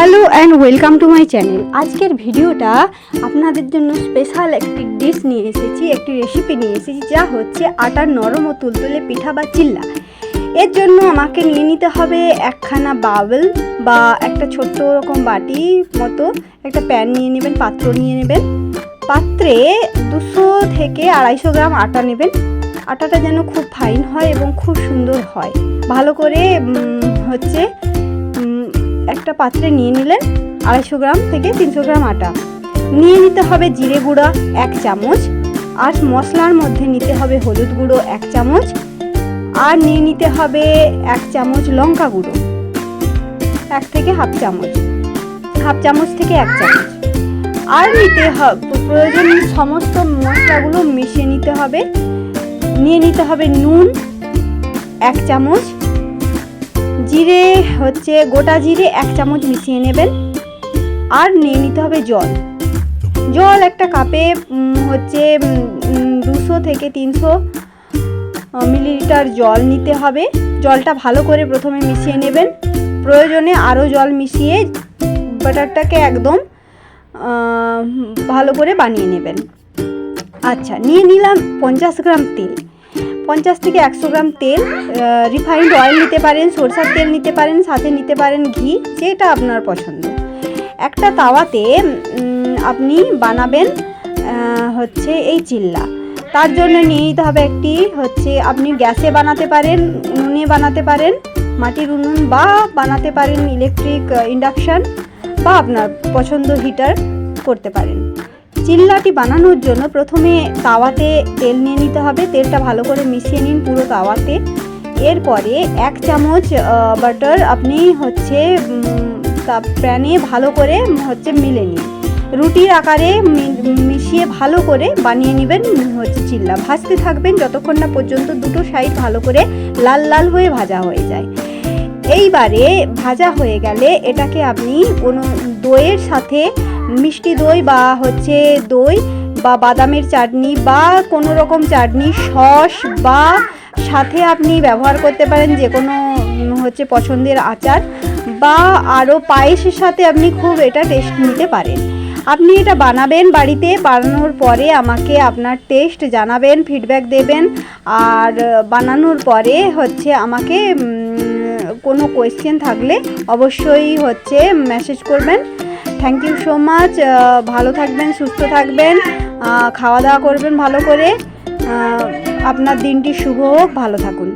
Hello and welcome to my channel. আজকের ভিডিওটা আপনাদের জন্য স্পেশাল একটি ডিশ নিয়ে এসেছি, একটি রেসিপি নিয়ে এসেছি, যা হচ্ছে আটার নরম ও তুলতুলে পিঠা বা চিল্লা। এর জন্য আমাকে নিয়ে নিতে হবে একখানা বাউল বা একটা ছোট্ট রকম বাটি মতো একটা প্যান নিয়ে নেবেন, পাত্র নিয়ে নেবেন। পাত্রে 200 থেকে 250 গ্রাম আটা নেবেন। আটাটা যেন খুব ফাইন হয় এবং খুব সুন্দর হয়। ভালো করে একটা পাত্রে নিয়ে নিলেন 250 গ্রাম থেকে 300 গ্রাম আটা। নিয়ে নিতে হবে জিরে গুঁড়া 1 চামচ, আর মশলার মধ্যে নিতে হবে হলুদ গুঁড়ো 1 চামচ, আর নিয়ে নিতে হবে 1 চামচ লঙ্কা গুঁড়ো, 1 থেকে হাফ চামচ থেকে 1 চামচ। আর নিতে হবে প্রয়োজন সমস্ত মশলাগুলো মিশিয়ে নিতে হবে। নিয়ে নিতে হবে নুন 1 চামচ, জিরে গোটা জিরে 1 চামচ মিশিয়ে নেবেন। আর নিয়ে নিতে হবে জল একটা কাপে 200 থেকে 300 মিলিলিটার জল নিতে হবে। জলটা ভালো করে প্রথমে মিশিয়ে নেবেন, প্রয়োজনে আরও জল মিশিয়ে ব্যাটারটাকে একদম ভালো করে বানিয়ে নেবেন। আচ্ছা, নিয়ে নিলাম 50 গ্রাম তেল, 50 থেকে 100 গ্রাম তেল। রিফাইন্ড অয়েল নিতে পারেন, সরষের তেল নিতে পারেন, সাথে নিতে পারেন ঘি, যেটা আপনার পছন্দ। একটা তাওয়াতে আপনি বানাবেন এই চিল্লা। তার জন্য নিয়ে নিতে হবে আপনি গ্যাসে বানাতে পারেন, উনুনে বানাতে পারেন, মাটির উনুন, বা বানাতে পারেন ইলেকট্রিক ইন্ডাকশান, বা আপনার পছন্দ হিটার করতে পারেন। চিল্লাটি বানানোর জন্য প্রথমে তাওয়াতে তেল নিয়ে নিতে হবে। তেলটা ভালো করে মিশিয়ে নিন পুরো তাওয়াতে। এরপরে 1 চামচ বাটার আপনি প্যানে ভালো করে মিলে নিন। রুটির আকারে মিশিয়ে ভালো করে বানিয়ে নেবেন চিল্লা। ভাজতে থাকবেন যতক্ষণ না পর্যন্ত দুটো সাইড ভালো করে লাল লাল হয়ে ভাজা হয়ে যায়। এইবারে ভাজা হয়ে গেলে এটাকে আপনি কোনো দইয়ের সাথে, মিষ্টি দই বা দই বা বাদামের চাটনি বা কোনো রকম চাটনি, সস, বা সাথে আপনি ব্যবহার করতে পারেন যে কোনো পছন্দের আচার, বা আরও পায়েসের সাথে আপনি খুব এটা টেস্ট নিতে পারেন। আপনি এটা বানাবেন বাড়িতে। বানানোর পরে আমাকে আপনার টেস্ট জানাবেন, ফিডব্যাক দেবেন। আর বানানোর পরে আমাকে কোনো কোয়েশ্চেন থাকলে অবশ্যই মেসেজ করবেন। Thank you so much. ভালো থাকবেন, সুস্থ থাকবেন, খাওয়া দাওয়া করবেন ভালো করে। আপনার দিনটি শুভ হোক, ভালো থাকুন।